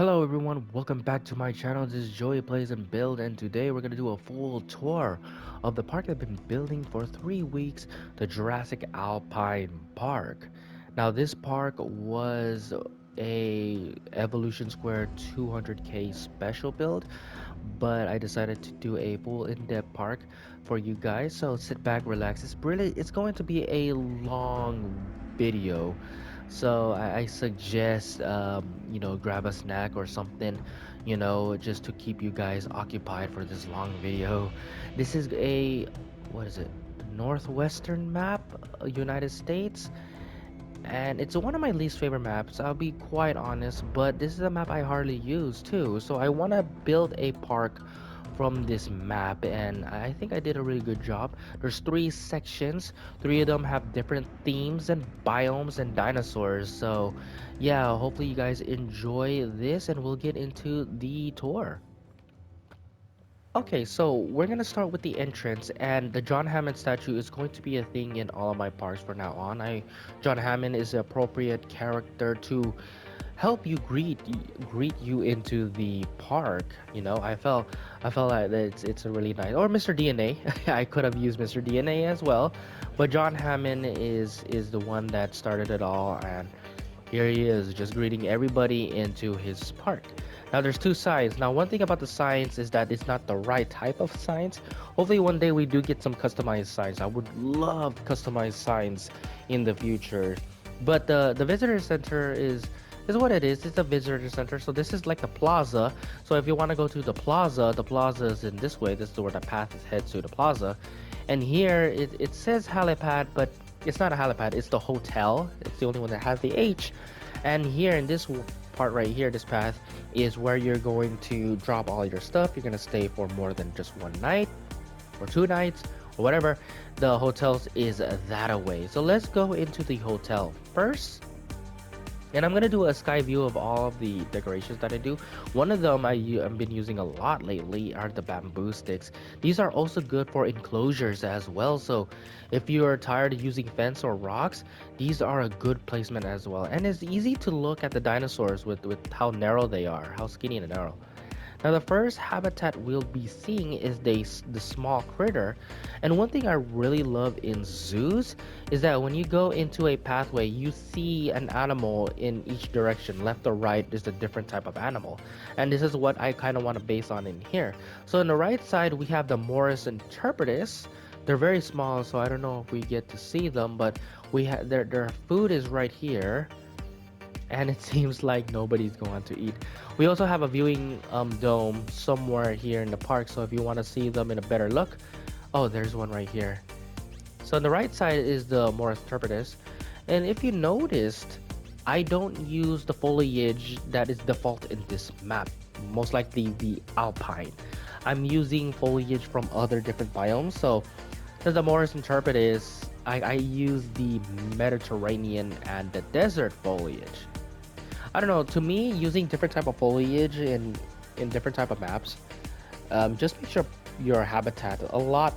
Hello everyone, welcome back to my channel. This is Joey Plays and Build, and today we're gonna do a full tour of the park I've been building for 3 weeks, the Jurassic Alpine Park. Now this park was a Evolution Square 200k special build, but I decided to do a full in-depth park for you guys. So sit back, relax. It's going to be a long video. So I suggest grab a snack or something, just to keep you guys occupied for this long video. This is a what is it? Northwestern map, United States, and it's one of my least favorite maps, I'll be quite honest, but this is a map I hardly use too. So I want to build a park from this map, and I think I did a really good job. There's 3 sections, 3 of them have different themes and biomes and dinosaurs. So yeah, hopefully you guys enjoy this and we'll get into the tour. Okay, so we're gonna start with the entrance, and the John Hammond statue is going to be a thing in all of my parks from now on. John Hammond is an appropriate character to help you greet you into the park. I felt like that it's a really nice, or Mr. DNA. I could have used Mr. DNA as well, but John Hammond is the one that started it all, and here he is, just greeting everybody into his park. Now, there's 2 signs. Now, one thing about the signs is that it's not the right type of signs. Hopefully, one day we do get some customized signs. I would love customized signs in the future. But the visitor center is what it is. It's a visitor center. So this is like the plaza. So if you want to go to the plaza is in this way. This is where the path heads to the plaza. And here it says helipad, but it's not a helipad, it's the hotel. It's the only one that has the H. And here in this part right here, this path is where you're going to drop all your stuff. You're going to stay for more than just 1 night or 2 nights or whatever. The hotels is that away. So let's go into the hotel first. And I'm gonna do a sky view of all of the decorations that I do. One of them I've been using a lot lately are the bamboo sticks. These are also good for enclosures as well. So if you are tired of using fence or rocks, these are a good placement as well. And it's easy to look at the dinosaurs with how narrow they are, how skinny and narrow. Now the first habitat we'll be seeing is the small critter. And one thing I really love in zoos is that when you go into a pathway, you see an animal in each direction. Left or right is a different type of animal. And this is what I kind of want to base on in here. So on the right side, we have the Morris interpretus. They're very small, so I don't know if we get to see them, but we have their food is right here, and it seems like nobody's going to eat. We also have a viewing dome somewhere here in the park, so if you want to see them in a better look, oh, there's one right here. So on the right side is the Morris interpretus, and if you noticed, I don't use the foliage that is default in this map, most likely the Alpine. I'm using foliage from other different biomes. So as the Morris interpretus, I use the Mediterranean and the desert foliage. I don't know. To me, using different type of foliage in different type of maps, just makes your habitat a lot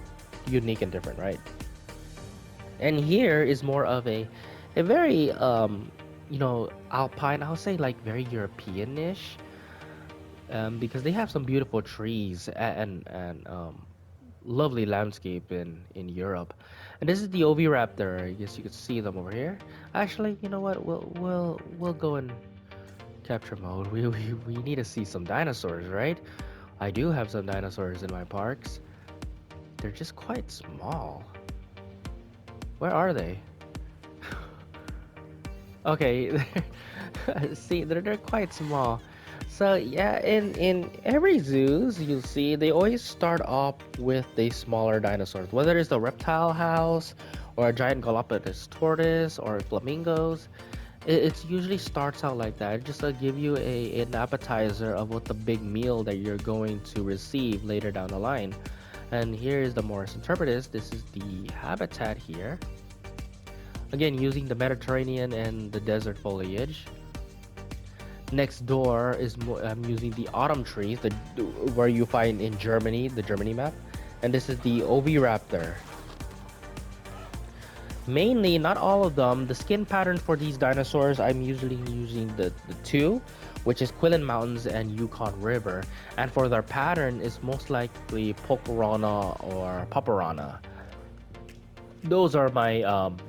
unique and different, right? And here is more of a very alpine. I'll say like very European-ish, because they have some beautiful trees and lovely landscape in Europe. And this is the Raptor. I guess you could see them over here. Actually, you know what? We'll go in capture mode. We need to see some dinosaurs, right? I do have some dinosaurs in my parks. They're just quite small. Where are they? Okay, see, they're quite small. So yeah, in every zoos you'll see they always start off with the smaller dinosaurs, whether it's the reptile house or a giant Galapagos tortoise or flamingos. It usually starts out like that, just to give you an appetizer of what the big meal that you're going to receive later down the line. And here is the Morris interpretus. This is the habitat here. Again, using the Mediterranean and the desert foliage. Next door is I'm using the autumn trees, where you find in Germany, the Germany map. And this is the Oviraptor. Mainly, not all of them. The skin pattern for these dinosaurs, I'm usually using the two, which is Quillen Mountains and Yukon River. And for their pattern, is most likely Pocorana or Paparana. Those are my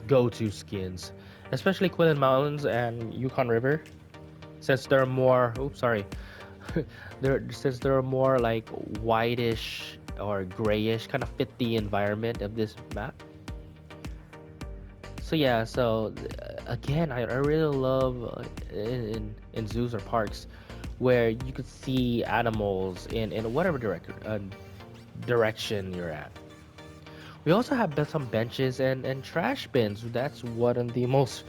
go-to skins, especially Quillen Mountains and Yukon River, since they're more. Oops, sorry. Since they're more like whitish or grayish, kind of fit the environment of this map. So yeah, again, I really love in zoos or parks where you could see animals in whatever direction you're at. We also have some benches and trash bins. That's one of the most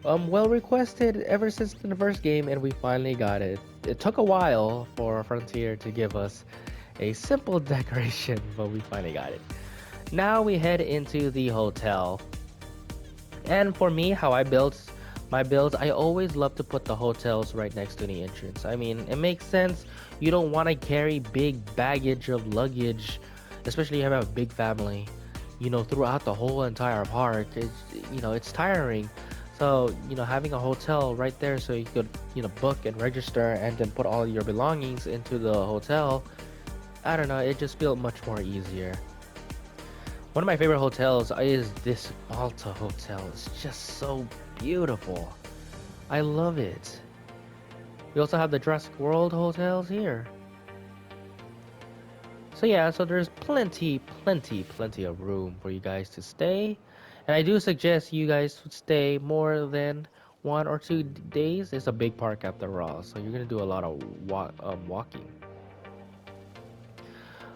well requested ever since the first game, and we finally got it. It took a while for Frontier to give us a simple decoration, but we finally got it. Now we head into the hotel. And for me, how I build my builds, I always love to put the hotels right next to the entrance. I mean, it makes sense. You don't want to carry big baggage of luggage, especially if you have a big family, throughout the whole entire park. It's tiring. So, having a hotel right there so you could, book and register and then put all your belongings into the hotel. I don't know, it just feels much more easier. One of my favorite hotels is this Malta hotel. It's just so beautiful. I love it. We also have the Jurassic World hotels here. So yeah, so there's plenty of room for you guys to stay. And I do suggest you guys stay more than 1 or 2 days. It's a big park after all, so you're gonna do a lot of walking.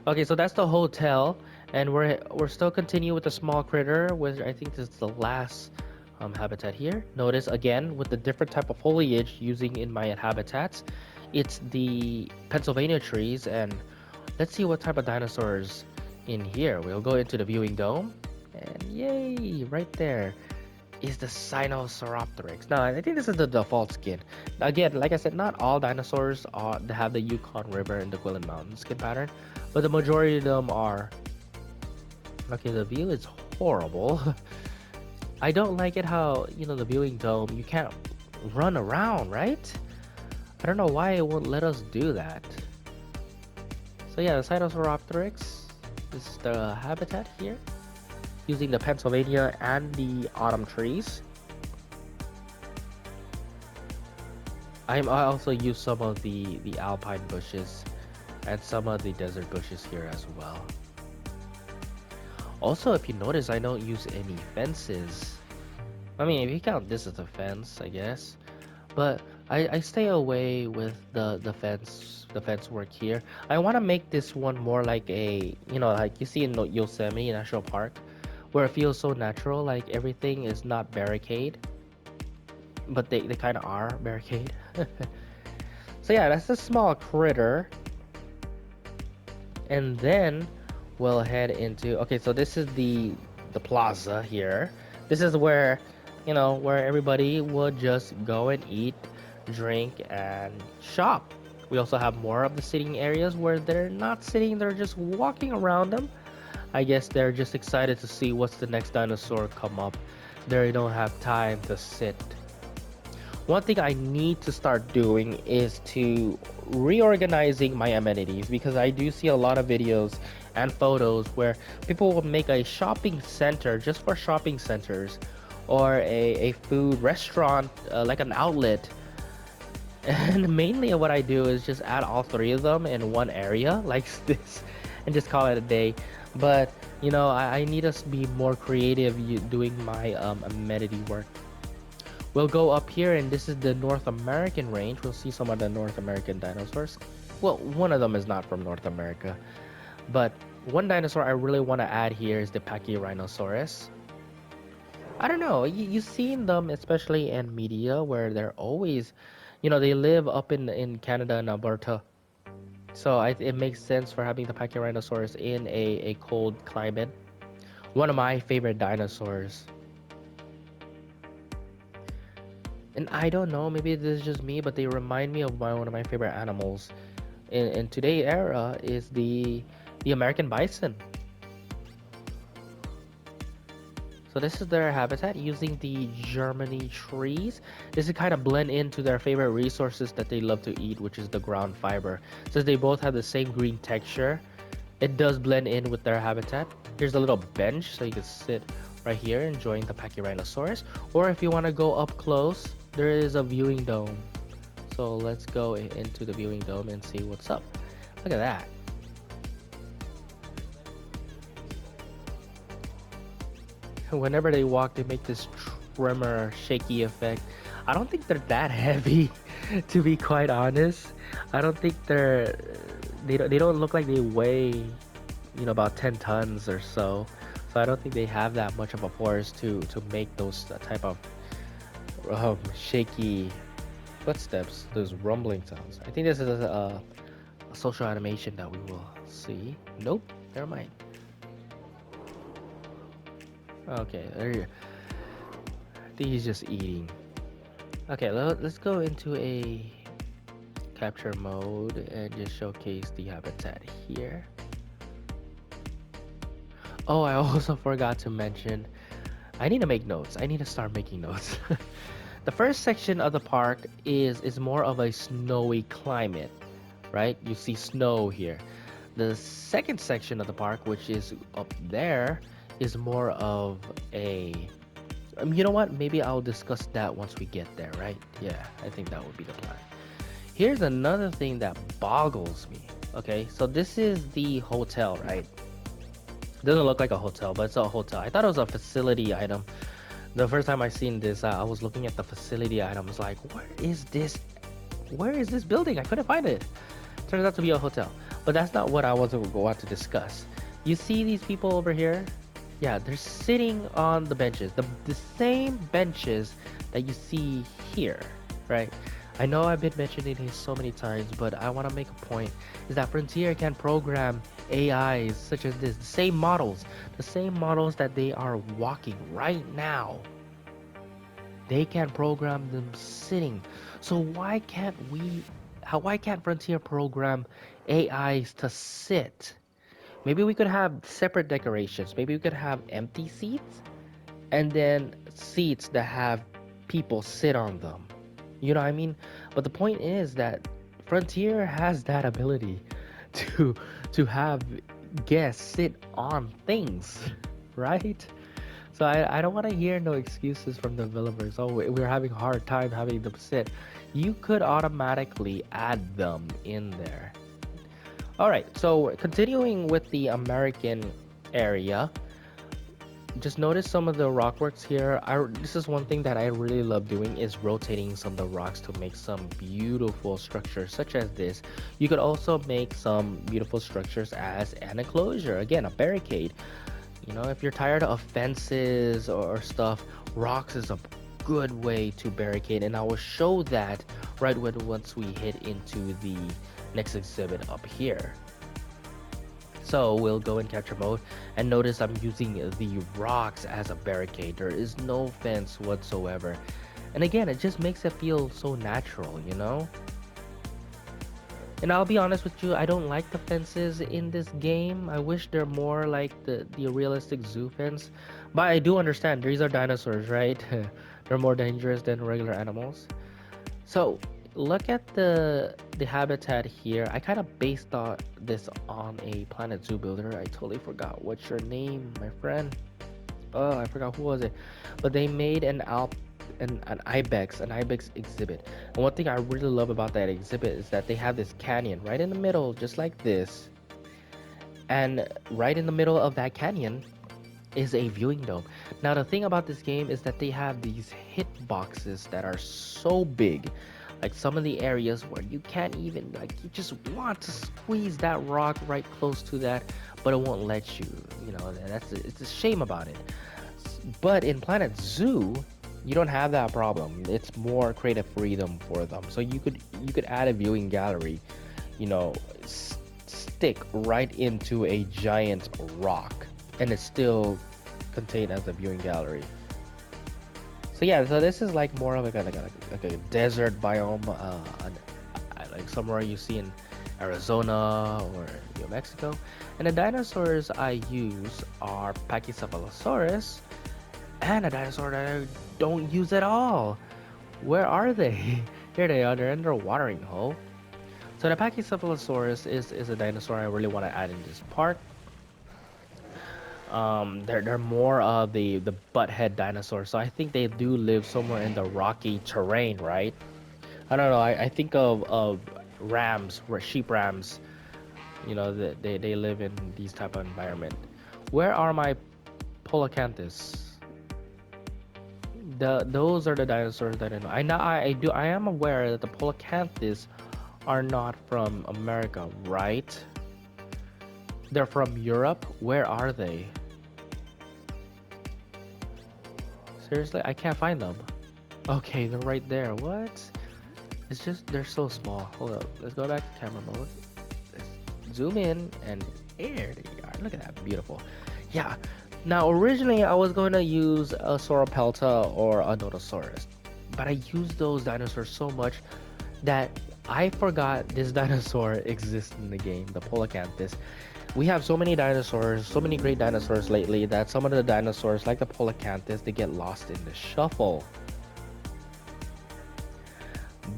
Okay, so that's the hotel, and we're still continuing with the small critter, which I think this is the last habitat here. Notice again with the different type of foliage using in my habitats, it's the Pennsylvania trees, and let's see what type of dinosaurs in here. We'll go into the viewing dome, and yay, right there is the Sinosauropteryx. Now, I think this is the default skin. Again, like I said, not all dinosaurs have the Yukon River and the Quillen Mountains skin pattern, but the majority of them are. Okay, the view is horrible. I don't like it how, the viewing dome, you can't run around, right? I don't know why it won't let us do that. So yeah, the Sinosauropteryx is the habitat here, using the Pennsylvania and the autumn trees. I also use some of the alpine bushes and some of the desert bushes here as well. Also, if you notice, I don't use any fences. I mean, if you count this as a fence, I guess. But I stay away with the fence work here. I want to make this one more like like you see in Yosemite National Park, where it feels so natural, like everything is not barricade, but they kind of are barricade. So yeah, that's a small critter. And then we'll head into, okay, so this is the plaza here. This is where everybody would just go and eat, drink, and shop. We also have more of the sitting areas where they're not sitting, they're just walking around them. I guess they're just excited to see what's the next dinosaur come up. They don't have time to sit. One thing I need to start doing is to reorganizing my amenities, because I do see a lot of videos and photos where people will make a shopping center just for shopping centers, or a food restaurant, like an outlet. And mainly what I do is just add all three of them in one area like this and just call it a day. But I need us to be more creative doing my amenity work. We'll go up here, and this is the North American range. We'll see some of the North American dinosaurs. Well, one of them is not from North America, but one dinosaur I really want to add here is the Pachyrhinosaurus. I don't know, you've seen them especially in media where they're always, they live up in Canada and Alberta. So it makes sense for having the Pachyrhinosaurus in a cold climate. One of my favorite dinosaurs. And I don't know, maybe this is just me, but they remind me of one of my favorite animals in today's era is the American bison. So this is their habitat using the Germany trees. This is kind of blend into their favorite resources that they love to eat, which is the ground fiber. Since they both have the same green texture, it does blend in with their habitat. Here's a little bench so you can sit right here enjoying the Pachyrhinosaurus. Or if you want to go up close, there is a viewing dome. So let's go into the viewing dome and see what's up. Look at that. Whenever they walk, they make this tremor, shaky effect. I don't think they're that heavy, to be quite honest. I don't think they don't look like they weigh, about 10 tons or so. So I don't think they have that much of a force to make those type of shaky footsteps, those rumbling sounds. I think this is a social animation that we will see. Nope, never mind. Okay, there you. I think he's just eating. Okay, let's go into a capture mode and just showcase the habitat here. Oh, I also forgot to mention, I need to make notes. I need to start making notes. The first section of the park is more of a snowy climate, right? You see snow here. The second section of the park, which is up there, is more of a you know what? Maybe I'll discuss that once we get there, right? Yeah, I think that would be the plan. Here's another thing that boggles me. Okay, so this is the hotel, right? Doesn't look like a hotel, but it's a hotel. I thought it was a facility item. The first time I seen this, I was looking at the facility items, like, where is this? Where is this building? I couldn't find it. Turns out to be a hotel, but that's not what I was going to discuss. You see these people over here? Yeah, they're sitting on the benches, the same benches that you see here, right? I know I've been mentioning it so many times, but I want to make a point is that Frontier can program AIs such as this, the same models that they are walking right now. They can program them sitting. So why can't Frontier program AIs to sit? Maybe we could have separate decorations. Maybe we could have empty seats and then seats that have people sit on them. You know what I mean? But the point is that Frontier has that ability to to have guests sit on things, right? So I don't want to hear no excuses from the developers. Oh, we're having a hard time having them sit. You could automatically add them in there. All right, so continuing with the American area, just notice some of the rockworks here. This is one thing that I really love doing is rotating some of the rocks to make some beautiful structures such as this. You could also make some beautiful structures as an enclosure, again, a barricade. If you're tired of fences or stuff, rocks is a good way to barricade, and I will show that once we hit into the next exhibit up here. So we'll go in capture mode and notice I'm using the rocks as a barricade. There is no fence whatsoever. And again, it just makes it feel so natural, And I'll be honest with you, I don't like the fences in this game. I wish they're more like the realistic zoo fence. But I do understand, these are dinosaurs, right? They're more dangerous than regular animals. So look at the habitat here. I kind of based this on a Planet Zoo builder. I totally forgot what's your name, my friend. Oh, I forgot who was it. But they made an ibex exhibit. And one thing I really love about that exhibit is that they have this canyon right in the middle, just like this. And right in the middle of that canyon is a viewing dome. Now the thing about this game is that they have these hit boxes that are so big, like some of the areas where you can't even, like, you just want to squeeze that rock right close to that, but it won't let you. It's a shame about it. But in Planet Zoo, you don't have that problem. It's more creative freedom for them. So you could add a viewing gallery, stick right into a giant rock, and it's still contained as a viewing gallery. So yeah, so this is like more of like a desert biome, like somewhere you see in Arizona or New Mexico. And the dinosaurs I use are Pachycephalosaurus and a dinosaur that I don't use at all. Where are they? Here they are. They're in their watering hole. So the Pachycephalosaurus is a dinosaur I really want to add in this park. They're more of the butthead dinosaurs, so I think they do live somewhere in the rocky terrain, right? I don't know. I think of rams, sheep rams. You know, they live in these type of environment. Where are my Polacanthus? Those are the dinosaurs that I know. I am aware that the Polacanthus are not from America, right? They're from Europe. Where are they? Seriously, I can't find them. Okay, they're right there. What? It's just they're so small. Hold up. Let's go back to camera mode. Let's zoom in and there they are. Look at that, beautiful. Yeah. Now originally I was going to use a Sauropelta or a Nodosaurus, but I used those dinosaurs so much that I forgot this dinosaur exists in the game, the Polacanthus. We have so many dinosaurs, so many great dinosaurs lately that some of the dinosaurs, like the Polacanthus, they get lost in the shuffle.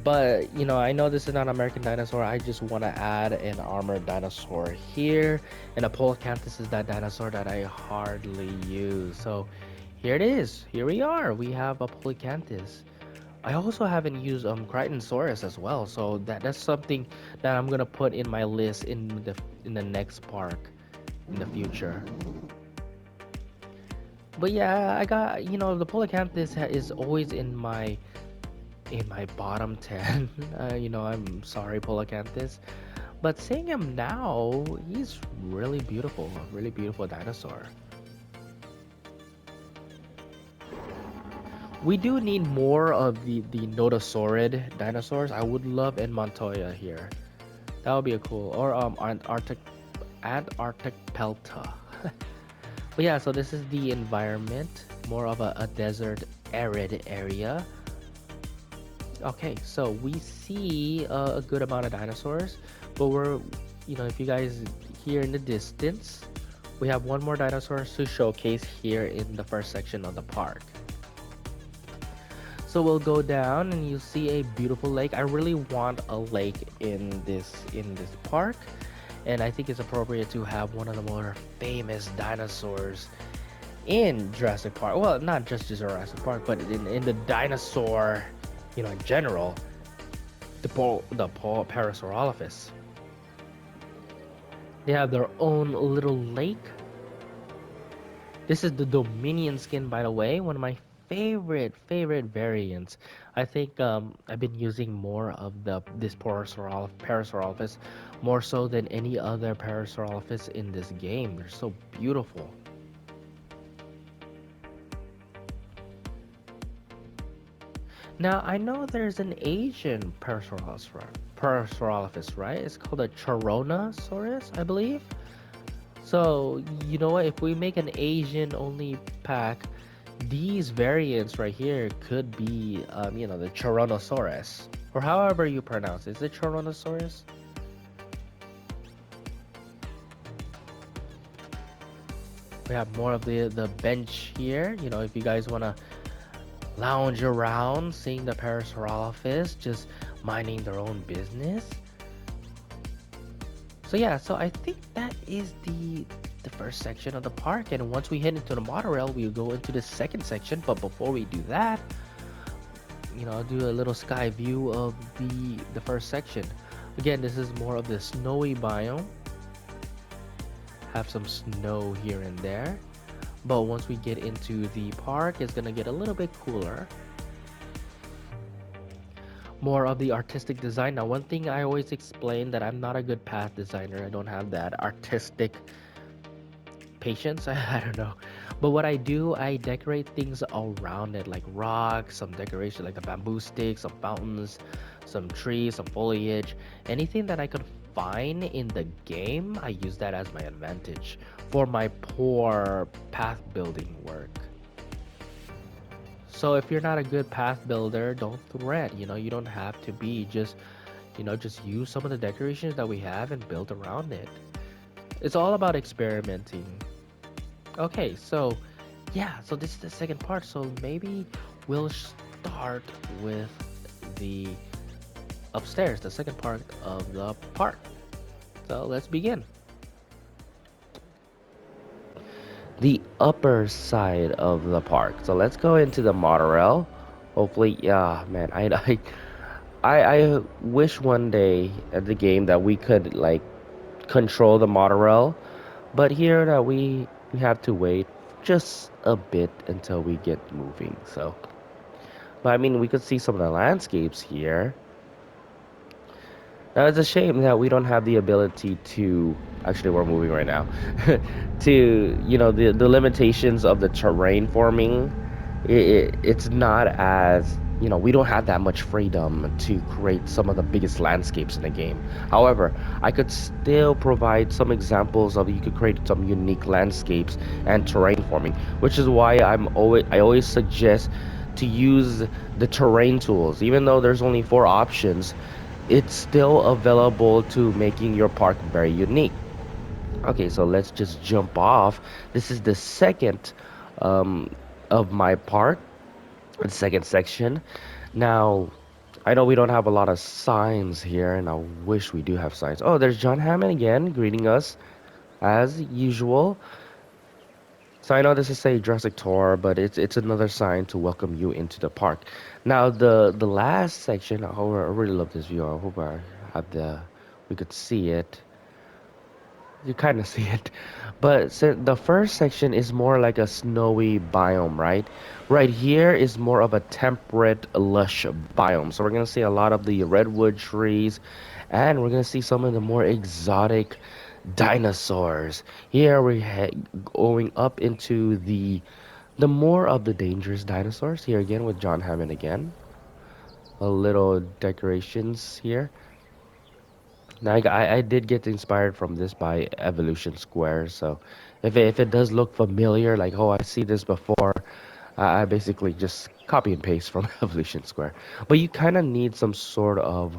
But you know, I know this is not an American dinosaur. I just want to add an armored dinosaur here, and a Polacanthus is that dinosaur that I hardly use. So here it is. Here we are. We have a Polacanthus. I also haven't used Crichtonsaurus as well, so that's something that I'm gonna put in my list in the next park in the future. But yeah, I got the Polacanthus is always in my bottom 10. I'm sorry, Polacanthus. But seeing him now, he's really beautiful, a really beautiful dinosaur. We do need more of the notosaurid dinosaurs. I would love in Montoya here. That would be a cool. Or Antarctic Pelta. But yeah, so this is the environment, more of a desert arid area. Okay, so we see a good amount of dinosaurs, but if you guys here in the distance, we have one more dinosaur to showcase here in the first section of the park. So we'll go down and you see a beautiful lake. I really want a lake in this park, and I think it's appropriate to have one of the more famous dinosaurs in Jurassic Park. Well, not just Jurassic Park, but in the dinosaur, in general, the Parasaurolophus. They have their own little lake. This is the Dominion skin, by the way, one of my favorite variants. I think I've been using more of this Parasaurolophus more so than any other Parasaurolophus in this game. They're so beautiful. Now, I know there's an Asian Parasaurolophus, right? It's called a Charonosaurus, I believe. So, you know what? If we make an Asian only pack, these variants right here could be, the Charonosaurus. Or however you pronounce it. Is it Charonosaurus? We have more of the bench here. If you guys want to lounge around seeing the Parasaurolophus just minding their own business. So yeah, so I think that is the first section of the park, and once we head into the monorail, we'll go into the second section. But before we do that, I'll do a little sky view of the first section. Again, this is more of the snowy biome. Have some snow here and there. But once we get into the park, it's gonna get a little bit cooler. More of the artistic design. Now, one thing I always explain that I'm not a good path designer. I don't have that artistic patience. I don't know. But what I do, I decorate things around it, like rocks, some decoration like the bamboo sticks, some fountains, some trees, some foliage. Anything that I could find in the game, I use that as my advantage for my poor path building work. So if you're not a good path builder, don't fret. You don't have to be. Just use some of the decorations that we have and build around it. It's all about experimenting. Okay, so yeah, so this is the second part. So maybe we'll start with the upstairs, the second part of the park. So let's begin. The upper side of the park. So let's go into the monorail. Hopefully, yeah, man, I wish one day at the game that we could like control the monorail, but here that we have to wait just a bit until we get moving. So, but I mean, we could see some of the landscapes here. Now it's a shame that we don't have the ability to. Actually, we're moving right now. To the limitations of the terrain forming. It's not as we don't have that much freedom to create some of the biggest landscapes in the game. However, I could still provide some examples of you could create some unique landscapes and terrain forming, which is why I always suggest to use the terrain tools. Even though there's only four options, it's still available to making your park very unique. Okay, so let's just jump off. This is the second um, of my park, the second section. Now, I know we don't have a lot of signs here, and I wish we do have signs. Oh, there's John Hammond again, greeting us as usual. So I know this is a Jurassic tour, but it's another sign to welcome you into the park. Now the last section, oh, I really love this view. I hope I had we could see it. You kind of see it, but the first section is more like a snowy biome, right? Right here is more of a temperate, lush biome. So we're gonna see a lot of the redwood trees, and we're gonna see some of the more exotic dinosaurs. Here going up into the more of the dangerous dinosaurs. Here again with John Hammond again. A little decorations here. Now, I did get inspired from this by Evolution Square, so if it does look familiar, like, oh, I see this before, I basically just copy and paste from Evolution Square. But you kind of need some sort of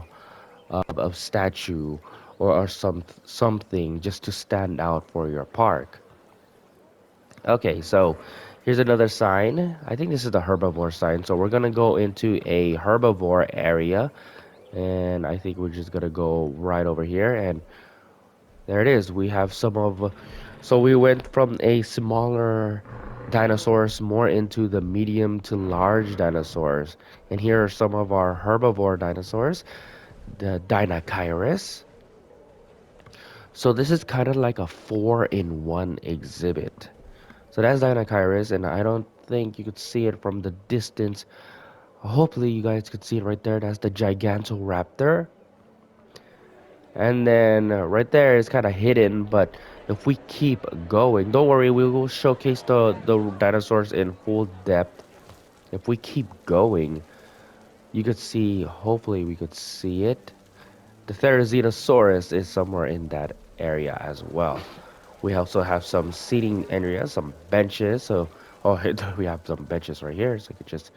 statue or something just to stand out for your park. Okay, so here's another sign. I think this is the herbivore sign. So we're gonna go into a herbivore area, and I think we're just gonna go right over here, and there it is. We have some of, so we went from a smaller dinosaurs more into the medium to large dinosaurs. And here are some of our herbivore dinosaurs, the Dinochirus. So this is kind of like a four-in-one exhibit. So that's Dinochirus, and I don't think you could see it from the distance. Hopefully you guys could see it right there. That's the Gigantoraptor. And then right there is kind of hidden, but if we keep going, don't worry, we will showcase the dinosaurs in full depth. If we keep going, you could see, hopefully we could see it. The Therizinosaurus is somewhere in that area as well. We also have some seating areas, some benches. So, oh, we have some benches right here, so you could just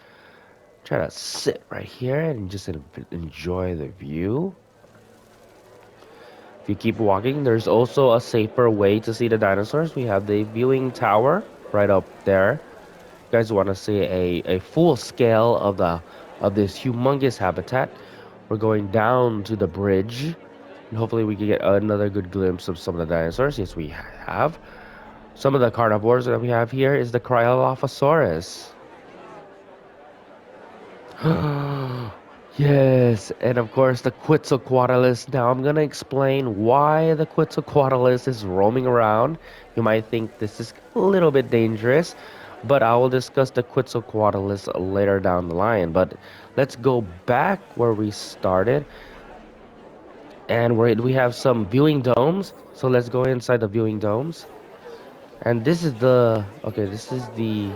try to sit right here and just enjoy the view. If you keep walking, there's also a safer way to see the dinosaurs. We have the viewing tower right up there. You guys want to see a full scale of this humongous habitat. We're going down to the bridge, and hopefully we can get another good glimpse of some of the dinosaurs. Yes, we have. Some of the carnivores that we have here is the Cryolophosaurus. Yes, and of course the Quetzalcoatlus. Now I'm gonna explain why the Quetzalcoatlus is roaming around. You might think this is a little bit dangerous, but I will discuss the Quetzalcoatlus later down the line. But let's go back where we started, and we have some viewing domes. So let's go inside the viewing domes. And this is the okay. This is the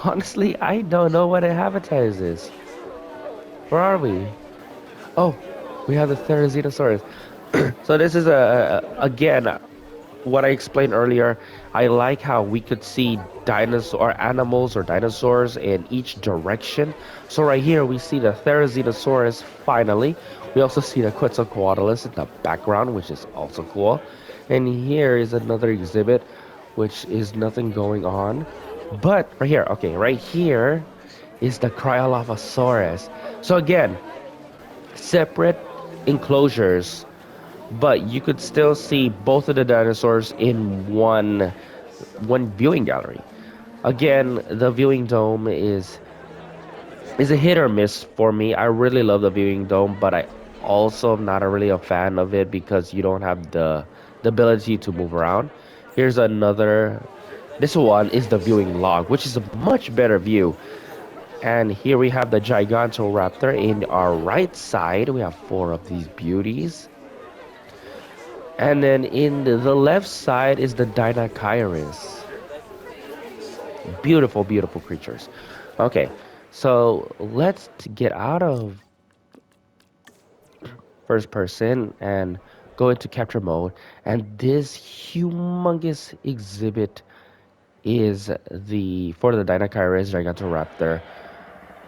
honestly, I don't know what a habitat is. Where are we? Oh, we have the Therizinosaurus. So this is again what I explained earlier. I like how we could see dinosaur animals or dinosaurs in each direction. So right here we see the Therizinosaurus finally. We also see the Quetzalcoatlus in the background, which is also cool. And here is another exhibit which is nothing going on. But right here, okay, right here is the Cryolophosaurus. So again, separate enclosures, but you could still see both of the dinosaurs in one viewing gallery. Again, the viewing dome is a hit or miss for me. I really love the viewing dome, but I also am not really a fan of it because you don't have the ability to move around. Here's another. This one is the viewing log, which is a much better view. And here we have the Gigantoraptor in our right side. We have four of these beauties. And then in the left side is the Dinochirus. Beautiful, beautiful creatures. Okay, so let's get out of first person and go into capture mode. And this humongous exhibit is the for the Dinochirus, Gigantoraptor,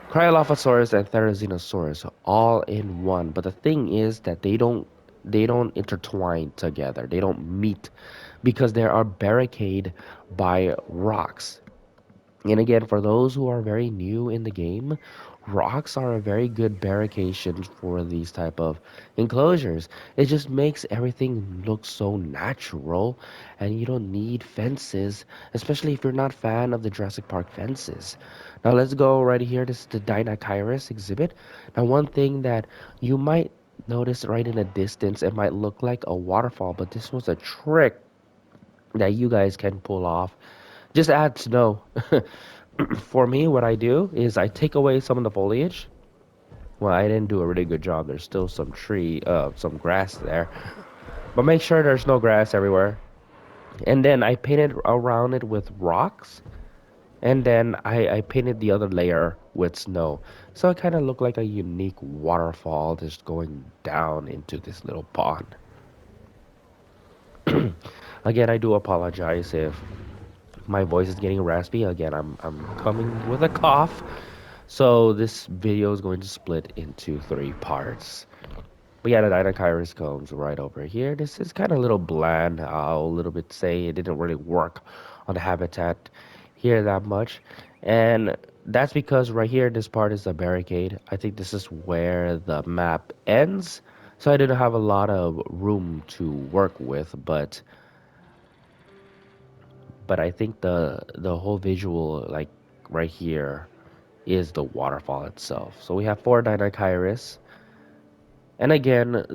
Cryolophosaurus, and Therizinosaurus all in one. But the thing is that they don't intertwine together. They don't meet because they are barricaded by rocks. And again, for those who are very new in the game, rocks are a very good barricade for these type of enclosures. It just makes everything look so natural, and you don't need fences, especially if you're not a fan of the Jurassic Park fences. Now let's go right here. This is the Dinochirus exhibit. Now one thing that you might notice right in the distance, it might look like a waterfall, but this was a trick that you guys can pull off. Just add snow. For me, what I do is I take away some of the foliage. Well, I didn't do a really good job. There's still some grass there, but make sure there's no grass everywhere. And then I painted around it with rocks, and then I painted the other layer with snow. So it kind of looked like a unique waterfall just going down into this little pond. Again, I do apologize if my voice is getting raspy. Again, I'm coming with a cough. So this video is going to split into three parts. But yeah, the Dinochirus comes right over here. This is kind of a little bland. I'll a little bit say it didn't really work on the habitat here that much. And that's because right here, this part is the barricade. I think this is where the map ends. So I didn't have a lot of room to work with, but I think the whole visual, like right here, is the waterfall itself. So we have four Dinochirus. And again,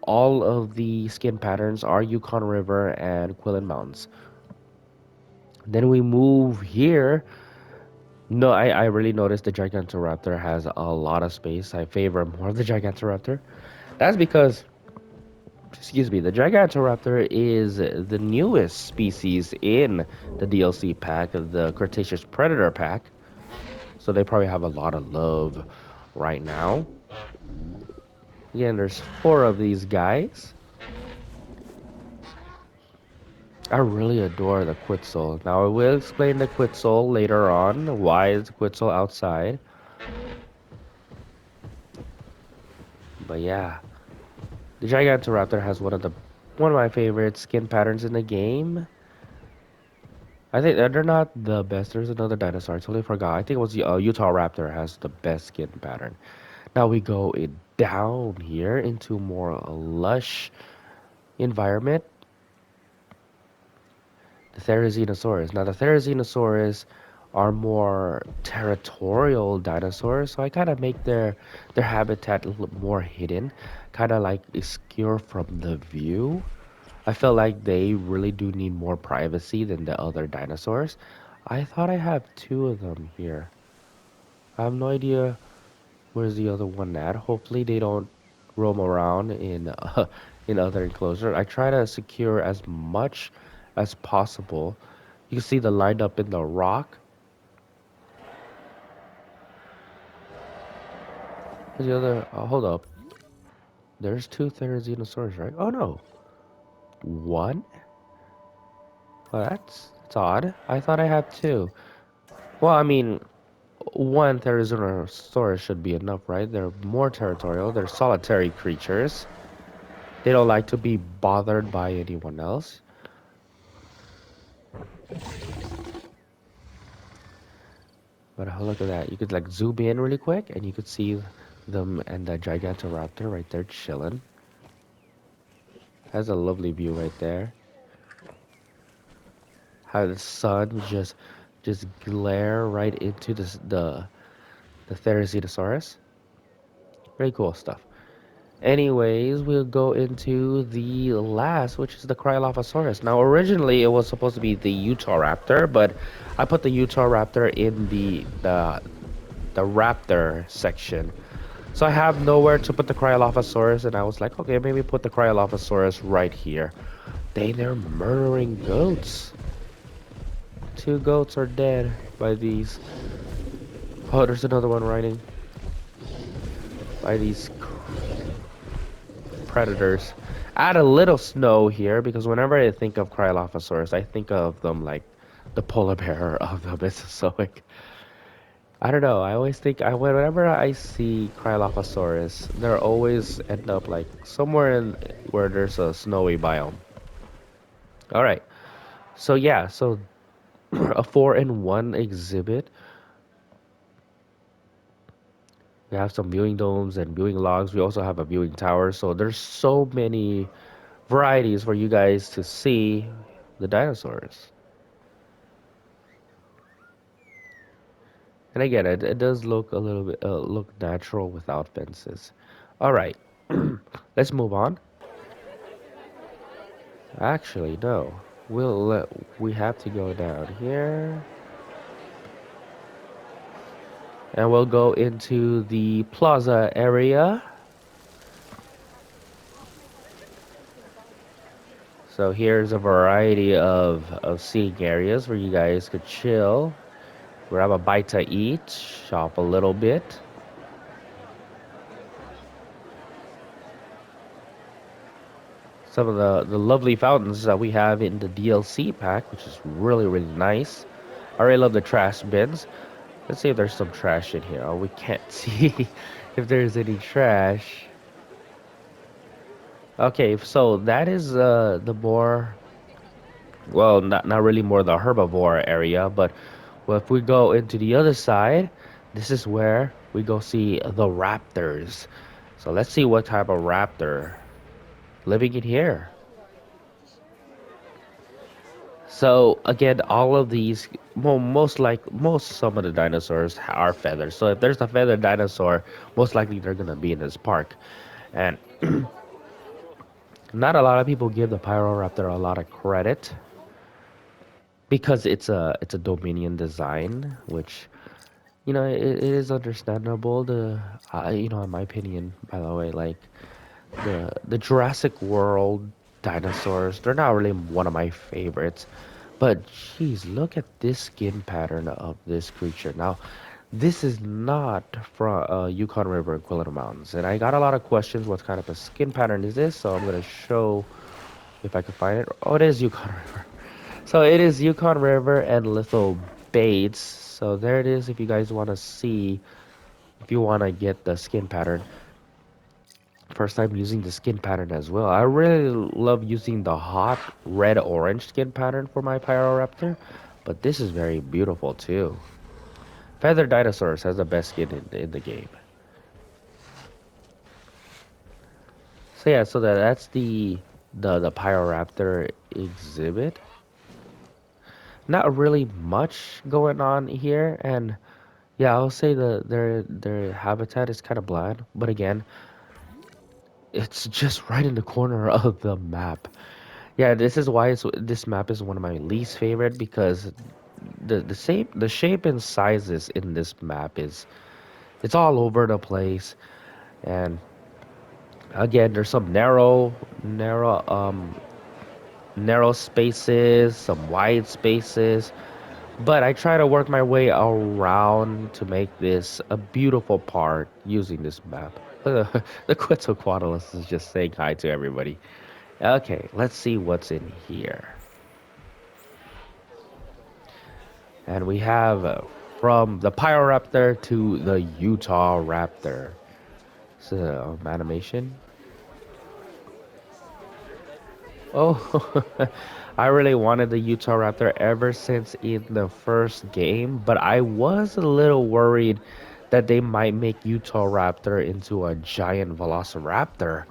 all of the skin patterns are Yukon River and Quillen Mountains. Then we move here. No, I really noticed the Gigantoraptor has a lot of space. I favor more of the Gigantoraptor. That's because, excuse me, the Gigantoraptor is the newest species in the DLC pack, the Cretaceous Predator pack. So they probably have a lot of love right now. Again, there's four of these guys. I really adore the Quetzal. Now, I will explain the Quetzal later on. Why is the Quetzal outside? But yeah, the Gigantoraptor has one of my favorite skin patterns in the game. I think they're not the best. There's another dinosaur. I totally forgot. I think it was the Utah Raptor has the best skin pattern. Now we go down here into more lush environment. The Therizinosaurus. Now the Therizinosaurus are more territorial dinosaurs, so I kind of make their habitat a little more hidden, kind of like obscure from the view. I feel like they really do need more privacy than the other dinosaurs. I thought I have two of them here. I have no idea where's the other one at. Hopefully they don't roam around in in other enclosures. I try to secure as much as possible. You can see the lined up in the rock. Where's the other? Hold up. There's two Therizinosaurs, right? Oh no, one. Well, that's odd. I thought I had two. Well, I mean, one Therizinosaurus should be enough, right? They're more territorial. They're solitary creatures. They don't like to be bothered by anyone else. But look at that. You could like zoom in really quick and you could see them and the Gigantoraptor right there chilling. Has a lovely view right there. How the sun just glare right into the Therizinosaurus. Very cool stuff. Anyways, we'll go into the last, which is the Cryolophosaurus. Now, originally it was supposed to be the Utah Raptor, but I put the Utah Raptor in the Raptor section. So I have nowhere to put the Cryolophosaurus, and I was like, okay, maybe put the Cryolophosaurus right here. They're murdering goats. Two goats are dead by these. Oh, there's another one riding by these predators. Add a little snow here because whenever I think of Cryolophosaurus, I think of them like the polar bear of the Mesozoic. I don't know. I always think whenever I see Cryolophosaurus, they're always end up like somewhere in where there's a snowy biome. All right. So yeah, so a 4-in-1 exhibit. We have some viewing domes and viewing logs. We also have a viewing tower. So there's so many varieties for you guys to see the dinosaurs. And again, it does look a little bit look natural without fences. All right, let's move on. Actually, no. We have to go down here, and we'll go into the plaza area. So here's a variety of seating areas where you guys could chill, grab a bite to eat, shop a little bit. Some of the lovely fountains that we have in the DLC pack, which is really nice. I really love the trash bins. Let's see if there's some trash in here. Oh, we can't see if there's any trash. Okay, so that is the more, well, not really more the herbivore area, but well, if we go into the other side, this is where we go see the raptors. So let's see what type of raptor living in here. So again, all of these, well, most some of the dinosaurs are feathers. So if there's a feathered dinosaur, most likely they're gonna be in this park. And not a lot of people give the Pyroraptor a lot of credit because it's a Dominion design, which it is understandable. In my opinion, by the way, like the Jurassic World dinosaurs, they're not really one of my favorites. But geez, look at this skin pattern of this creature. Now, this is not from Yukon River and Quillota Mountains, and I got a lot of questions. What kind of a skin pattern is this? So I'm gonna show if I can find it. Oh, it is Yukon River. So it is Yukon River and Little Bates. So there it is. If you guys want to see, if you want to get the skin pattern. First time using the skin pattern as well. I really love using the hot red-orange skin pattern for my Pyroraptor, but this is very beautiful too. Feathered Dinosaurs has the best skin in the game. So yeah, so that's the Pyroraptor exhibit. Not really much going on here, and yeah, I'll say their habitat is kind of bland, but again, it's just right in the corner of the map. Yeah, this is why this map is one of my least favorite because the shape and sizes in this map it's all over the place, and again there's some narrow spaces, some wide spaces, but I try to work my way around to make this a beautiful park using this map. The Quetzalcoatlus is just saying hi to everybody. Okay, let's see what's in here. And we have from the Pyroraptor to the Utah Raptor. So, animation. Oh, I really wanted the Utah Raptor ever since in the first game, but I was a little worried that they might make Utah Raptor into a giant Velociraptor.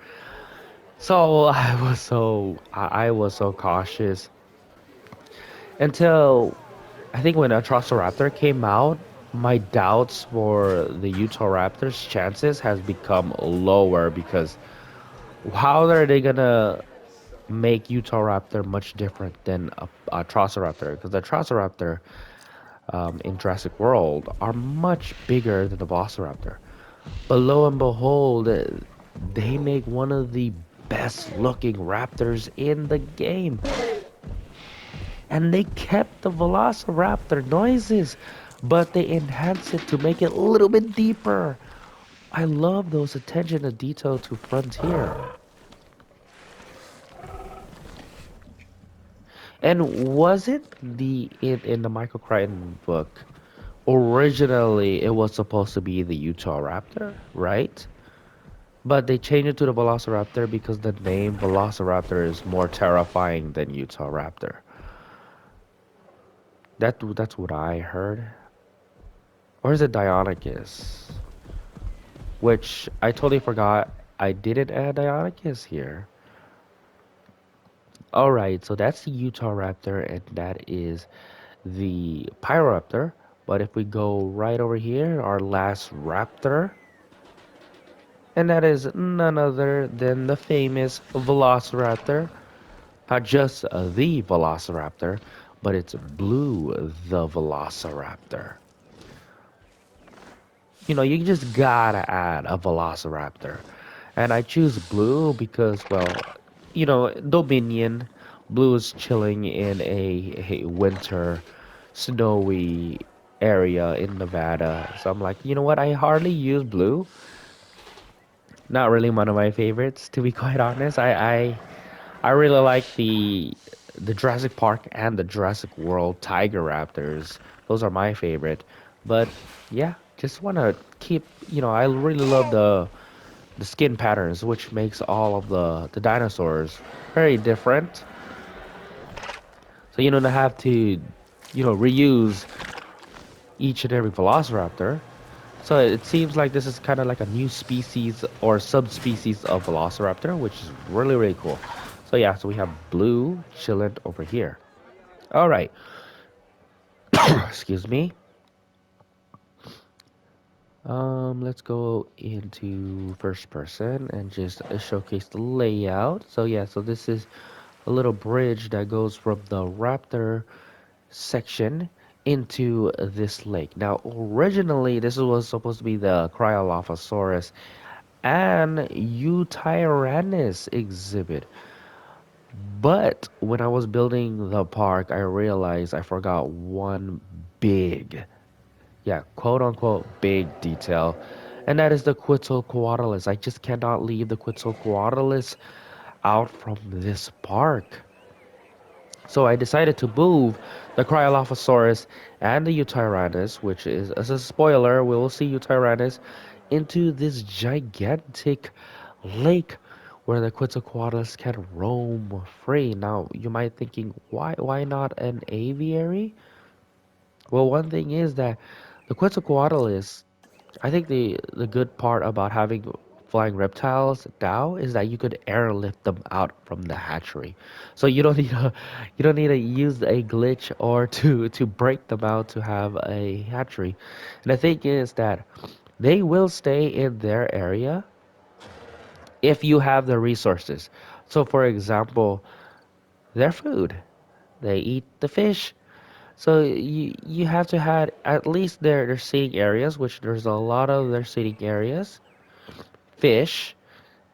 So I was so cautious until I think when Atrociraptor came out, my doubts for the Utah Raptors' chances has become lower because how are they gonna make Utah Raptor much different than a Atrociraptor? Because the Atrociraptor in Jurassic World are much bigger than the Velociraptor. But lo and behold, they make one of the best looking raptors in the game. And they kept the Velociraptor noises, but they enhanced it to make it a little bit deeper. I love those attention to detail to Frontier. And was it in the Michael Crichton book? Originally, it was supposed to be the Utah Raptor, right? But they changed it to the Velociraptor because the name Velociraptor is more terrifying than Utah Raptor. That's what I heard. Or is it Deinonychus? Which I totally forgot I didn't add Deinonychus here. Alright, so that's the Utah Raptor and that is the Pyroraptor. But if we go right over here, our last raptor, and that is none other than the famous Velociraptor. Not just the Velociraptor, but it's Blue the Velociraptor. You know, you just gotta add a Velociraptor. And I choose Blue because, well, you know, Dominion, Blue is chilling in a winter, snowy area in Nevada. So I'm like, you know what? I hardly use Blue. Not really one of my favorites, to be quite honest. I really like the Jurassic Park and the Jurassic World Tiger Raptors. Those are my favorite. But yeah, just want to keep, you know, I really love the skin patterns, which makes all of the dinosaurs very different. So you don't have to, you know, reuse each and every Velociraptor. So it seems like this is kind of like a new species or subspecies of Velociraptor, which is really, really cool. So yeah, so we have blue chilling over here. All right, excuse me. Let's go into first person and just showcase the layout. So yeah, so this is a little bridge that goes from the raptor section into this lake. Now, originally, this was supposed to be the Cryolophosaurus and Eutyrannus exhibit. But when I was building the park, I realized I forgot one big, yeah, quote unquote big detail, and that is the Quetzalcoatlus. I just cannot leave the Quetzalcoatlus out from this park. So I decided to move the Cryolophosaurus and the Eutyrannus, which is, as a spoiler, we will see Eutyrannus, into this gigantic lake where the Quetzalcoatlus can roam free. Now, you might thinking, why not an aviary? Well, one thing is that the Quetzalcoatlus, I think the good part about having flying reptiles now is that you could airlift them out from the hatchery. So you don't need to use a glitch or to break them out to have a hatchery. And the thing is that they will stay in their area if you have the resources. So for example, their food, they eat the fish. So you have to have at least their seating areas, which there's a lot of their seating areas, fish,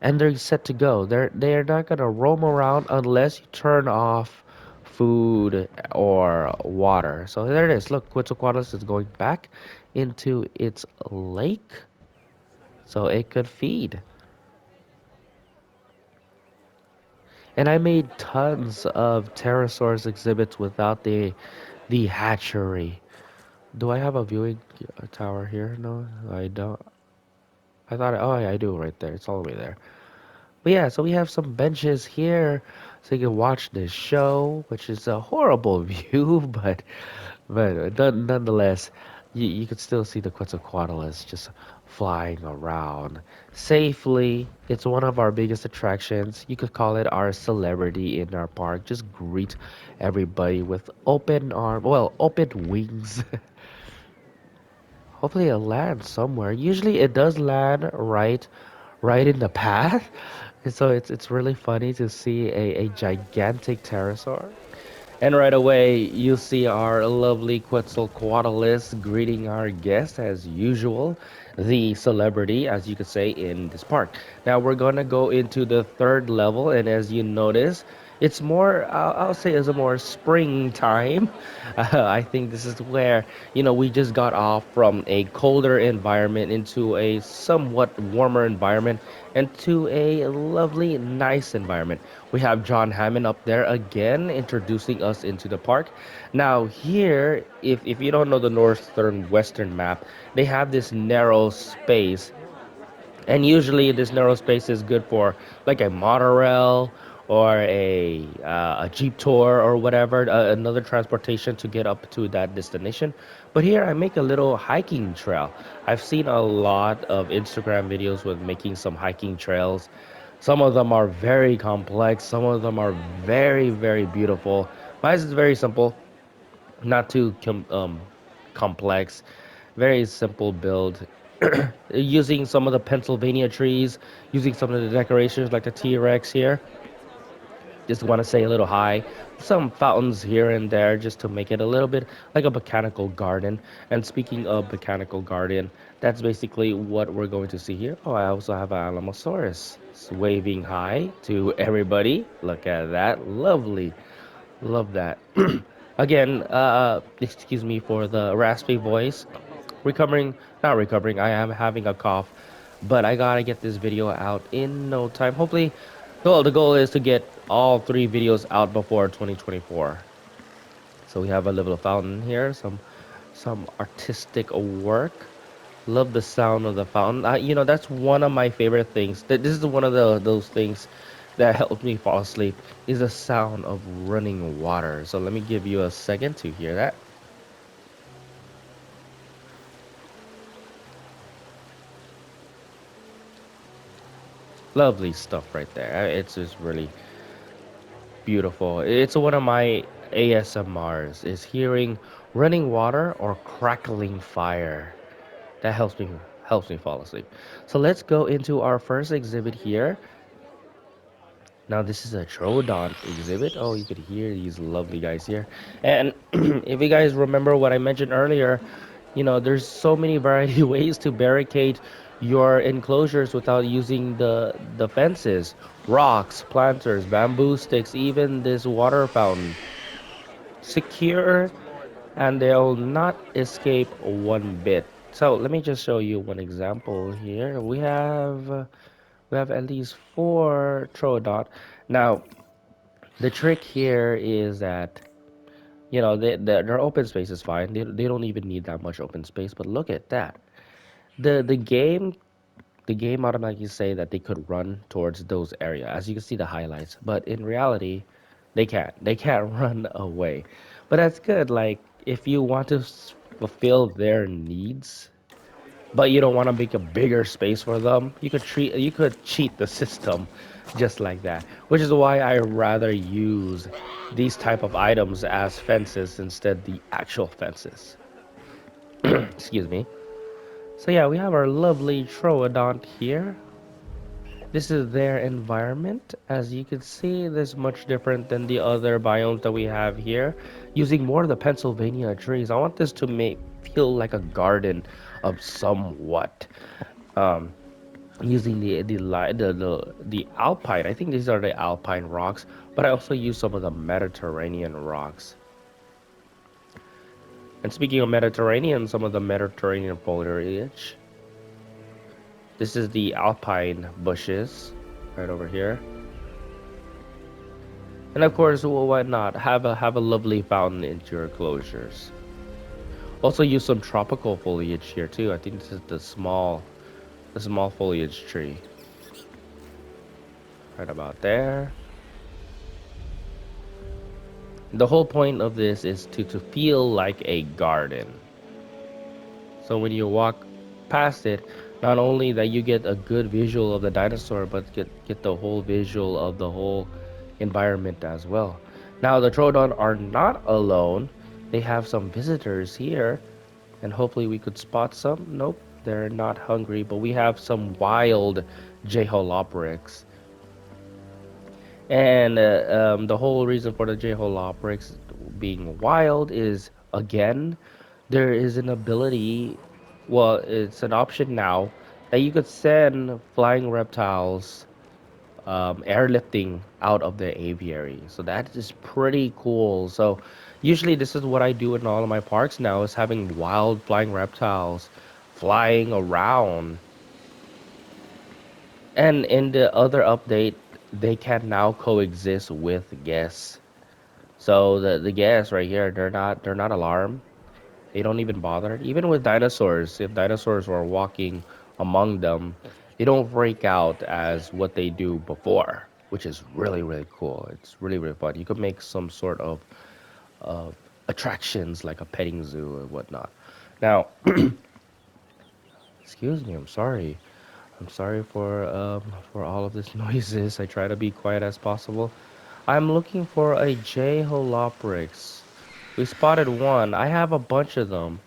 and they're set to go. They're not gonna roam around unless you turn off food or water. So there it is. Look, Quetzalcoatlus is going back into its lake, so it could feed. And I made tons of pterosaurs exhibits without the hatchery. Do I have a viewing tower here? No, I don't. I thought, oh yeah, I do right there. It's all the way there. But yeah, so we have some benches here so you can watch this show, which is a horrible view, but nonetheless, you can still see the Quetzalcoatlus just flying around safely. It's one of our biggest attractions. You could call it our celebrity in our park. Just greet everybody with open wings. Hopefully it'll land somewhere. Usually it does land right in the path. And so it's really funny to see a gigantic pterosaur. And right away, you see our lovely Quetzalcoatlus greeting our guest as usual, the celebrity, as you could say, in this park. Now we're gonna go into the third level, and as you notice, it's more, I'll say, it's a more springtime. I think this is where, we just got off from a colder environment into a somewhat warmer environment and to a lovely, nice environment. We have John Hammond up there again introducing us into the park. Now, here, if you don't know the northern western map, they have this narrow space, and usually this narrow space is good for like a monorail or a jeep tour or whatever, another transportation to get up to that destination. But here I make a little hiking trail. I've seen a lot of Instagram videos with making some hiking trails. Some of them are very complex, some of them are very, very beautiful. Mine is very simple, not too complex, very simple build. Using some of the Pennsylvania trees, using some of the decorations like the T-Rex here. Just want to say a little hi. Some fountains here and there just to make it a little bit like a botanical garden. And speaking of botanical garden, that's basically what we're going to see here. Oh, I also have an Alamosaurus waving hi to everybody. Look at that. Lovely. Love that. Again, excuse me for the raspy voice. Recovering, not recovering, I am having a cough, but I gotta get this video out in no time. Hopefully, well, the goal is to get all three videos out before 2024. So we have a little fountain here, some artistic work. Love the sound of the fountain. That's one of my favorite things. This is one of those things that helps me fall asleep is the sound of running water. So let me give you a second to hear that. Lovely stuff right there. It's just really beautiful. It's one of my ASMRs is hearing running water or crackling fire. That helps me fall asleep. So let's go into our first exhibit here. Now this is a Troodon exhibit. Oh, you could hear these lovely guys here. And if you guys remember what I mentioned earlier, there's so many variety ways to barricade your enclosures without using the fences, rocks, planters, bamboo sticks, even this water fountain. Secure, and they'll not escape one bit. So let me just show you one example here. We have at least four Troodon. Now the trick here is that their open space is fine. They don't even need that much open space. But look at that. The game automatically say that they could run towards those areas, as you can see the highlights. But in reality, they can't. They can't run away. But that's good. Like if you want to fulfill their needs, but you don't want to make a bigger space for them, you could cheat the system just like that. Which is why I rather use these type of items as fences instead the actual fences. Excuse me. So yeah, we have our lovely Troodont here. This is their environment. As you can see, this is much different than the other biomes that we have here. Using more of the Pennsylvania trees. I want this to make feel like a garden of somewhat. Um, Using the Alpine. I think these are the Alpine rocks, but I also use some of the Mediterranean rocks. And speaking of Mediterranean, some of the Mediterranean foliage. This is the Alpine bushes right over here. And of course, well, why not have a lovely fountain into your enclosures. Also use some tropical foliage here too. I think this is the small foliage tree. right about there. The whole point of this is to feel like a garden. So when you walk past it, not only that you get a good visual of the dinosaur, but get the whole visual of the whole environment as well. Now the Troodon are not alone. They have some visitors here, and hopefully we could spot some. Nope, they're not hungry, but we have some wild Jeholoporix. And the whole reason for the Jeholoporix being wild is, again, there is an ability, well, it's an option now that you could send flying reptiles airlifting out of their aviary. So that is pretty cool. So usually this is what I do in all of my parks now, is having wild flying reptiles flying around. And in the other update, they can now coexist with guests. So the guests right here, they're not alarmed. They don't even bother. Even with dinosaurs, if dinosaurs were walking among them, they don't freak out as what they do before, which is really, really cool. It's really, really fun. You could make some sort of attractions like a petting zoo or whatnot. Now, excuse me, I'm sorry. I'm sorry for all of this noises. I try to be quiet as possible. I'm looking for a J Holoprix. We spotted one. I have a bunch of them.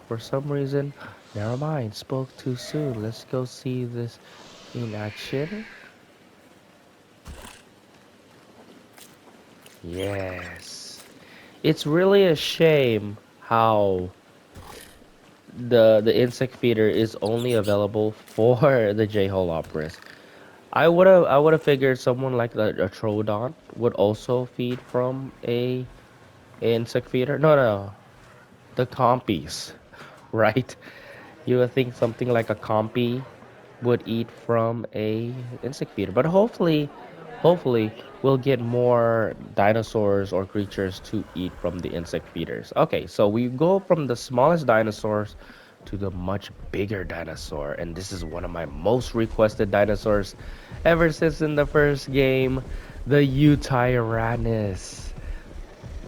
For some reason, never mind, spoke too soon. Let's go see this in action. Yes. It's really a shame how the insect feeder is only available for the J-Holopolis. I would have figured someone like a Troodon would also feed from a insect feeder. No, no, the compies, right? You would think something like a compy would eat from a insect feeder. But hopefully we'll get more dinosaurs or creatures to eat from the insect feeders. Okay, so we go from the smallest dinosaurs to the much bigger dinosaur, and this is one of my most requested dinosaurs ever since in the first game, the Utyrannus,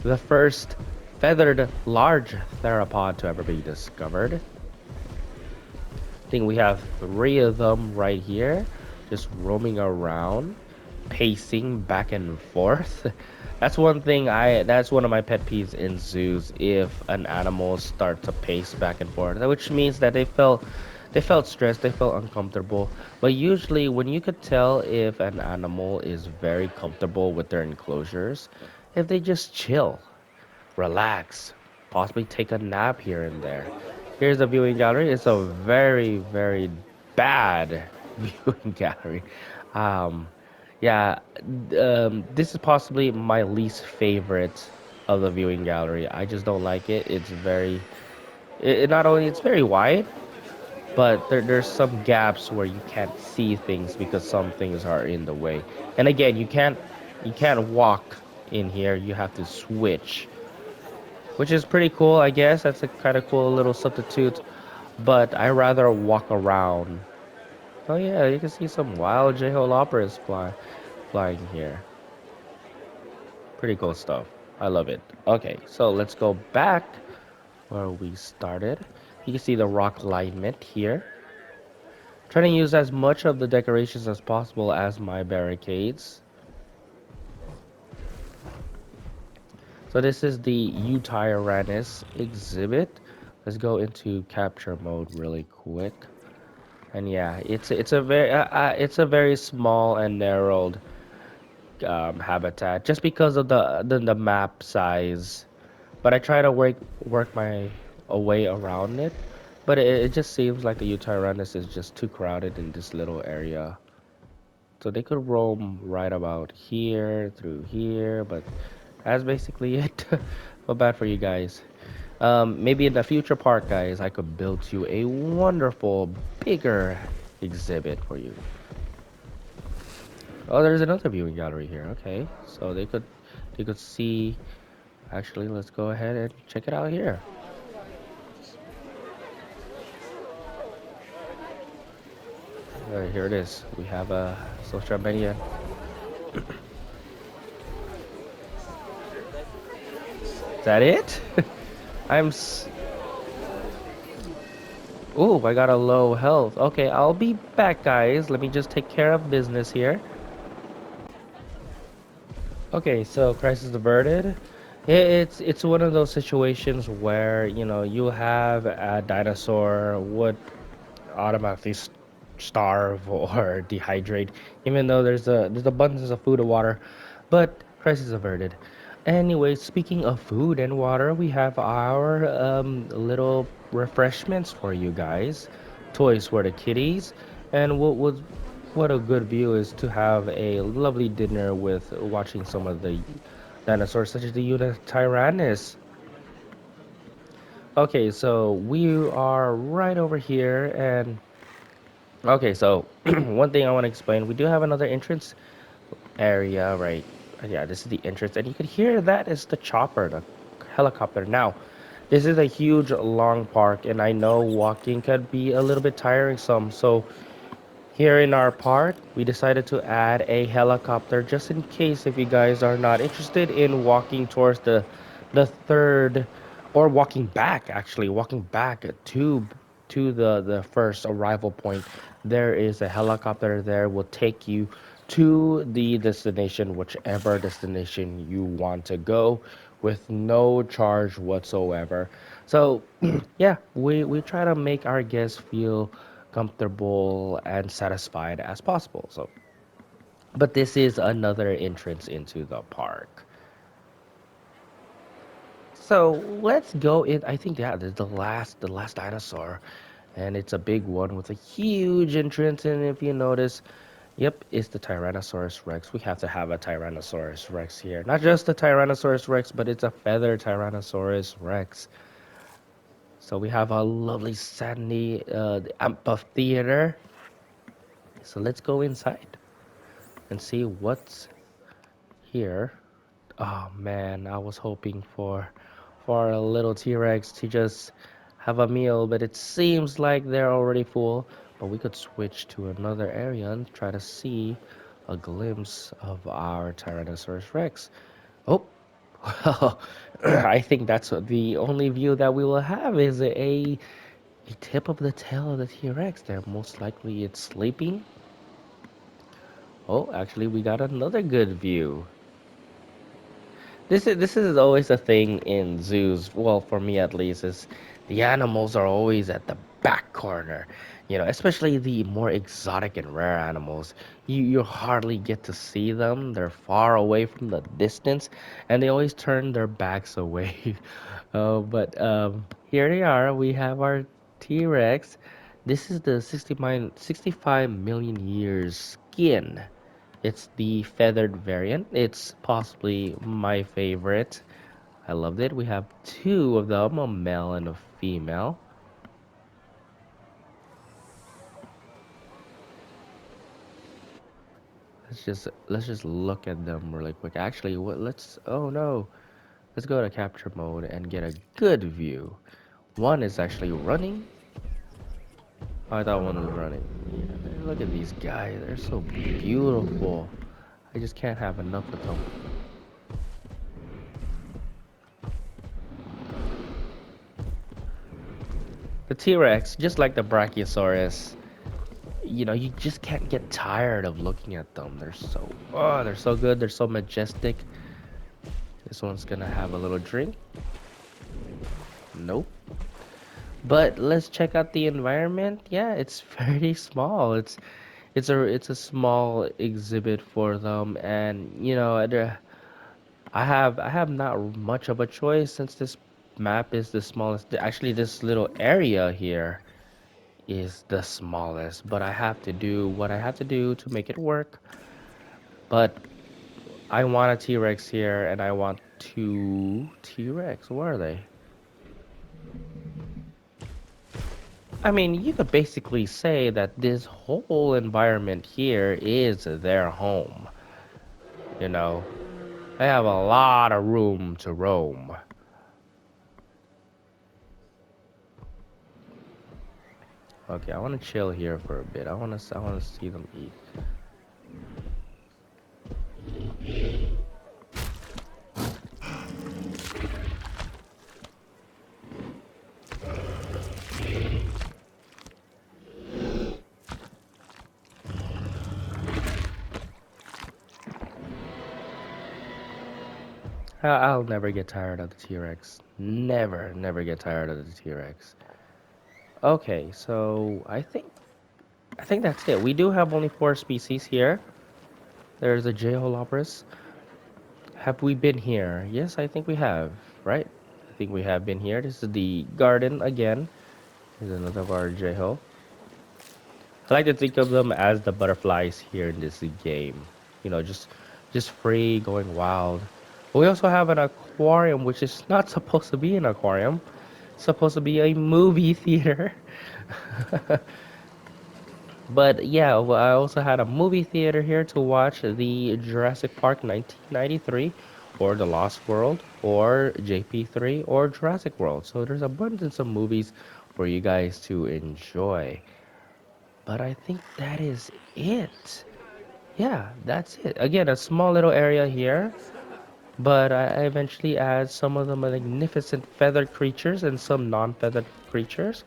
the first feathered large theropod to ever be discovered. I think we have three of them right here, just roaming around, pacing back and forth. That's one of my pet peeves in zoos, if an animal start to pace back and forth, which means that they felt stressed, they felt uncomfortable. But usually when you could tell if an animal is very comfortable with their enclosures, if they just chill, relax, possibly take a nap here and there. Here's the viewing gallery. It's a very, very bad viewing gallery. Um, yeah, this is possibly my least favorite of the viewing gallery. I just don't like it. It's very, it not only it's very wide, but there's some gaps where you can't see things because some things are in the way. And again, you can't walk in here. You have to switch, which is pretty cool, I guess. That's a kind of cool little substitute, but I rather walk around. Oh yeah, you can see some wild J-Holopolis flying here. Pretty cool stuff. I love it. Okay, so let's go back where we started. You can see the rock alignment here. Trying to use as much of the decorations as possible as my barricades. So this is the Utyrannus exhibit. Let's go into capture mode really quick. And yeah, it's a very small and narrowed habitat just because of the map size. But I try to work my a way around it. But it just seems like the Utyrannus is just too crowded in this little area. So they could roam right about here through here, but that's basically it. Feel bad for you guys. Maybe in the future park, guys, I could build you a wonderful, bigger exhibit for you. Oh, there's another viewing gallery here. Okay, so they could see. Actually, let's go ahead and check it out here. Here it is. We have a social media. that it? I'm s- Oh, I got a low health. Okay, I'll be back, guys. Let me just take care of business here. Okay, so crisis averted. It's one of those situations where, you have a dinosaur would automatically starve or dehydrate, even though there's abundance of food and water. But crisis averted. Anyway, speaking of food and water, we have our little refreshments for you guys. Toys for the kitties, and what a good view is to have a lovely dinner with watching some of the dinosaurs, such as the Tyrannus. Okay, so we are right over here, and okay, so one thing I want to explain, we do have another entrance area, right? Yeah, this is the entrance, and you can hear that is the chopper, the helicopter. Now, this is a huge, long park, and I know walking could be a little bit tiring some, so here in our park, we decided to add a helicopter just in case if you guys are not interested in walking towards the third or walking back actually walking back to the first arrival point. There is a helicopter there will take you to the destination, whichever destination you want to go, with no charge whatsoever. So yeah, we try to make our guests feel comfortable and satisfied as possible. So, but this is another entrance into the park. So let's go in. I think yeah, this is the last dinosaur, and it's a big one with a huge entrance. And if you notice, yep, it's the Tyrannosaurus Rex. We have to have a Tyrannosaurus Rex here. Not just a Tyrannosaurus Rex, but it's a feathered Tyrannosaurus Rex. So we have a lovely sandy amphitheater. So let's go inside and see what's here. Oh man, I was hoping for a little T-Rex to just have a meal, but it seems like they're already full. But we could switch to another area and try to see a glimpse of our Tyrannosaurus Rex. Oh, well, I think that's the only view that we will have is a tip of the tail of the T-Rex. There, most likely it's sleeping. Oh, actually, we got another good view. This is always a thing in zoos. Well, for me at least, is the animals are always at the back corner. Especially the more exotic and rare animals. You hardly get to see them. They're far away from the distance, and they always turn their backs away. But here they are. We have our T-Rex. This is the 65 million years skin. It's the feathered variant. It's possibly my favorite. I loved it. We have two of them, a male and a female. Let's just look at them really quick. Actually, what let's oh no. Let's go to capture mode and get a good view. One is actually running. Oh, I thought one was running. Yeah, look at these guys. They're so beautiful. I just can't have enough of them. The T-Rex, just like the Brachiosaurus, you just can't get tired of looking at them. They're so good. They're so majestic. This one's gonna have a little drink. Nope. But let's check out the environment. Yeah, it's very small. It's a small exhibit for them, and I have not much of a choice since this map is the smallest. Actually, this little area here is the smallest, but I have to do what I have to do to make it work. But I want a T-Rex here, and I want two T-Rex. Where are they? I mean, you could basically say that this whole environment here is their home. You know, they have a lot of room to roam. Okay, I want to chill here for a bit. I want to see them eat. I'll never get tired of the T-Rex. Never, never get tired of the T-Rex. Okay, so I think that's it. We do have only four species here. There's a J-Holopris. Have we been here? Yes, I think we have, right? I think we have been here. This is the garden again. Here's another of our J-Ho. I like to think of them as the butterflies here in this game. You know, just free, going wild. But we also have an aquarium, which is not supposed to be an aquarium. It's supposed to be a movie theater. But yeah, well, I also had a movie theater here to watch the Jurassic Park 1993, or The Lost World, or JP3, or Jurassic World. So there's abundance of movies for you guys to enjoy. But I think that is it. Yeah, that's it. Again, a small little area here, but I eventually add some of the magnificent feathered creatures and some non-feathered creatures.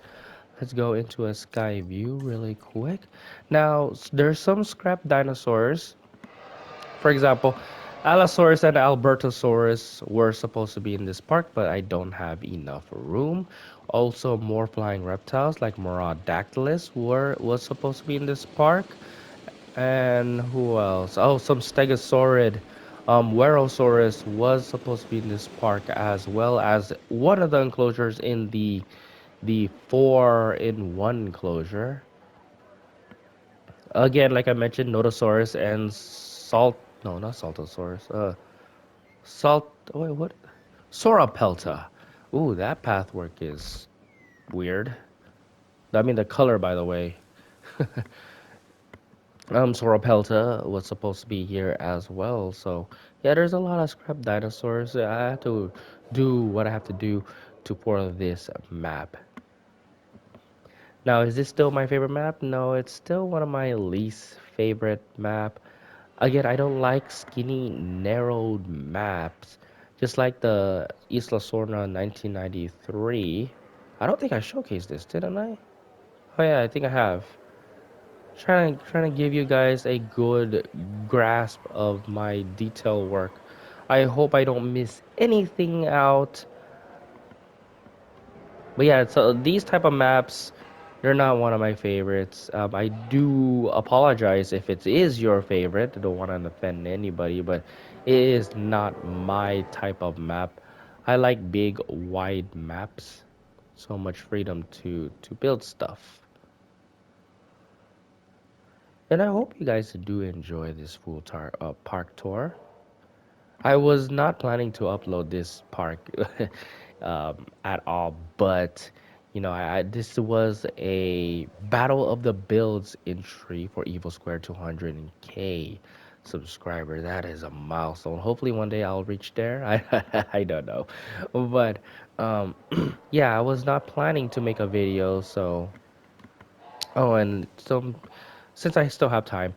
Let's go into a sky view really quick. Now, there's some scrap dinosaurs. For example, Allosaurus and Albertosaurus were supposed to be in this park, but I don't have enough room. Also, more flying reptiles like Morodactylus was supposed to be in this park. And who else? Oh, some Stegosaurid. Werosaurus was supposed to be in this park, as well as one of the enclosures in the 4-in-1 enclosure. Again, like I mentioned, Nodosaurus and Salt. No, not Saltosaurus. Salt. Wait, what? Sauropelta. Ooh, that pathwork is weird. I mean, the color, by the way. Sauropelta was supposed to be here as well. So, yeah, there's a lot of scrap dinosaurs. I have to do what I have to do to pour this map. Now, is this still my favorite map? No, it's still one of my least favorite map. Again, I don't like skinny, narrowed maps. Just like the Isla Sorna 1993. I don't think I showcased this, didn't I? Oh yeah, I think I have. Trying to give you guys a good grasp of my detail work. I hope I don't miss anything out. But yeah, so these type of maps, they're not one of my favorites. I do apologize if it is your favorite. I don't want to offend anybody, but it is not my type of map. I like big, wide maps. So much freedom to build stuff. And I hope you guys do enjoy this park tour. I was not planning to upload this park at all, but this was a Battle of the Builds entry for Evil Square 200K subscriber. That is a milestone. Hopefully one day I'll reach there. I don't know, but yeah, I was not planning to make a video, so oh, and some since I still have time,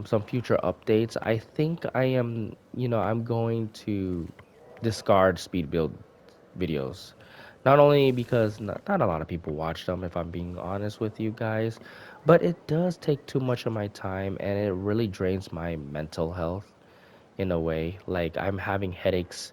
some future updates. I think I'm going to discard speed build videos. Not only because not a lot of people watch them, if I'm being honest with you guys, but it does take too much of my time and it really drains my mental health in a way. Like I'm having headaches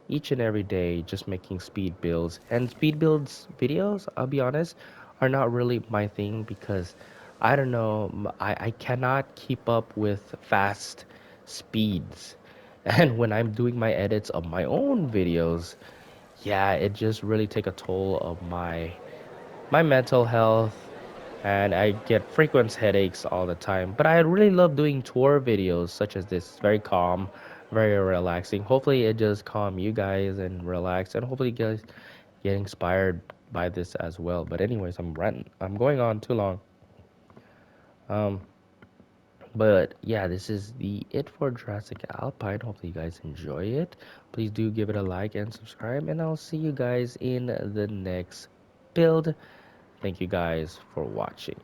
each and every day just making speed builds. And speed builds videos, I'll be honest, are not really my thing because I don't know, I cannot keep up with fast speeds. And when I'm doing my edits of my own videos, yeah, it just really take a toll of my mental health, and I get frequent headaches all the time. But I really love doing tour videos such as this. Very calm, very relaxing. Hopefully it just calm you guys and relax, and hopefully you guys get inspired by this as well. But anyways, I'm ranting. I'm going on too long. Um, but yeah, this is the it for Jurassic Alpine. Hopefully you guys enjoy it. Please do give it a like and subscribe, and I'll see you guys in the next build. Thank you guys for watching.